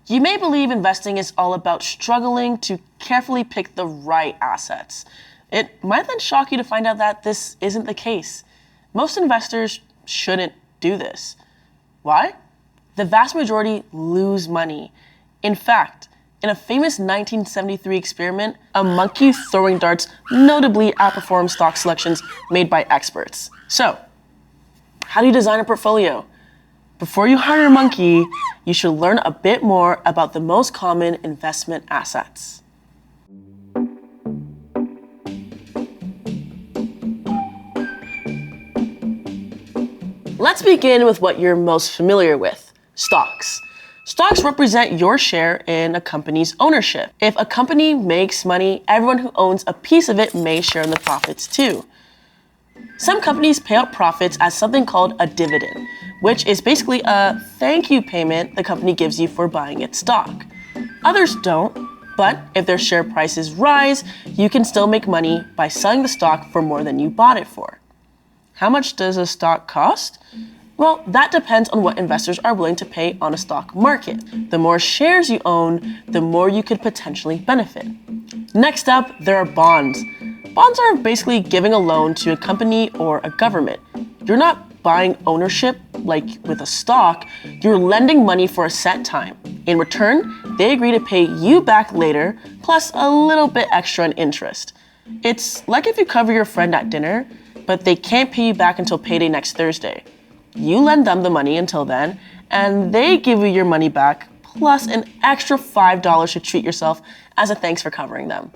You may believe investing is all about struggling to carefully pick the right assets. It might then shock you to find out that this isn't the case. Most investors shouldn't do this. Why? The vast majority lose money. In fact, in a famous 1973 experiment, a monkey throwing darts notably outperformed stock selections made by experts. So, how do you design a portfolio? Before you hire a monkey, you should learn a bit more about the most common investment assets. Let's begin with what you're most familiar with, stocks. Stocks represent your share in a company's ownership. If a company makes money, everyone who owns a piece of it may share in the profits too. Some companies pay out profits as something called a dividend, which is basically a thank you payment the company gives you for buying its stock. Others don't, but if their share prices rise, you can still make money by selling the stock for more than you bought it for. How much does a stock cost? Well, that depends on what investors are willing to pay on a stock market. The more shares you own, the more you could potentially benefit. Next up, there are bonds. Bonds are basically giving a loan to a company or a government. You're not buying ownership like with a stock, you're lending money for a set time. In return, they agree to pay you back later, plus a little bit extra in interest. It's like if you cover your friend at dinner, but they can't pay you back until payday next Thursday. You lend them the money until then, and they give you your money back, plus an extra $5 to treat yourself as a thanks for covering them.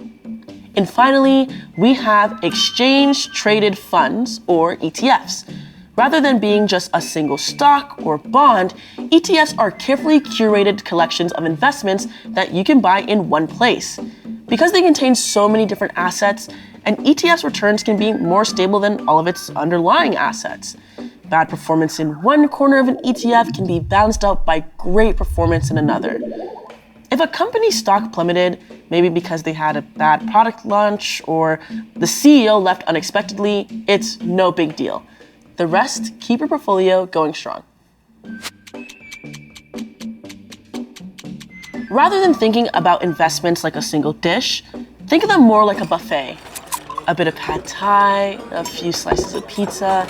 And finally, we have exchange-traded funds, or ETFs. Rather than being just a single stock or bond, ETFs are carefully curated collections of investments that you can buy in one place. Because they contain so many different assets, an ETF's returns can be more stable than all of its underlying assets. Bad performance in one corner of an ETF can be balanced out by great performance in another. If a company's stock plummeted, maybe because they had a bad product launch or the CEO left unexpectedly, it's no big deal. The rest, keep your portfolio going strong. Rather than thinking about investments like a single dish, think of them more like a buffet. A bit of pad thai, a few slices of pizza,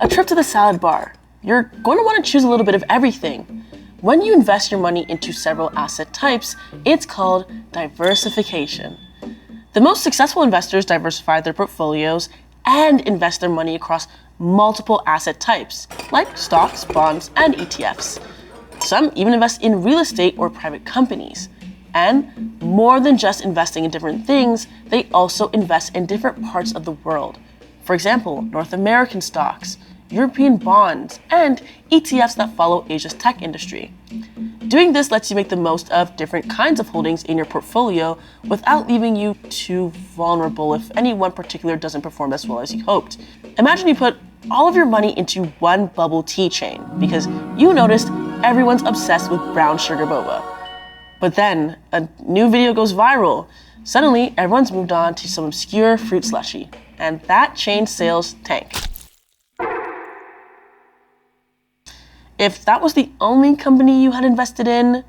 a trip to the salad bar. You're going to want to choose a little bit of everything. When you invest your money into several asset types, it's called diversification. The most successful investors diversify their portfolios and invest their money across multiple asset types, like stocks, bonds, and ETFs. Some even invest in real estate or private companies. And more than just investing in different things, they also invest in different parts of the world. For example, North American stocks, European bonds, and ETFs that follow Asia's tech industry. Doing this lets you make the most of different kinds of holdings in your portfolio without leaving you too vulnerable if any one particular doesn't perform as well as you hoped. Imagine you put all of your money into one bubble tea chain because you noticed everyone's obsessed with brown sugar boba. But then a new video goes viral. Suddenly, everyone's moved on to some obscure fruit slushy, and that chain sales tank. If that was the only company you had invested in,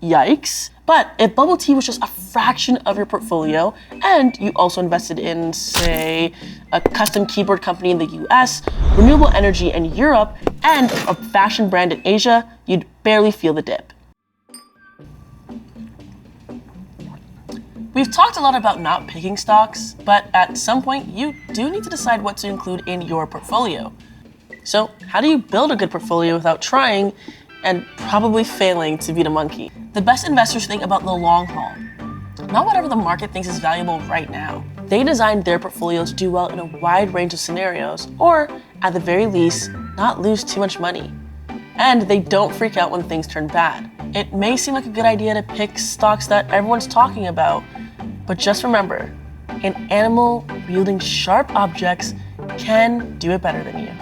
yikes. But if bubble tea was just a fraction of your portfolio, and you also invested in, say, a custom keyboard company in the US, renewable energy in Europe, and a fashion brand in Asia, you'd barely feel the dip. We've talked a lot about not picking stocks, but at some point you do need to decide what to include in your portfolio. So how do you build a good portfolio without trying and probably failing to beat a monkey? The best investors think about the long haul, not whatever the market thinks is valuable right now. They design their portfolios to do well in a wide range of scenarios, or at the very least, not lose too much money. And they don't freak out when things turn bad. It may seem like a good idea to pick stocks that everyone's talking about, but just remember, an animal wielding sharp objects can do it better than you.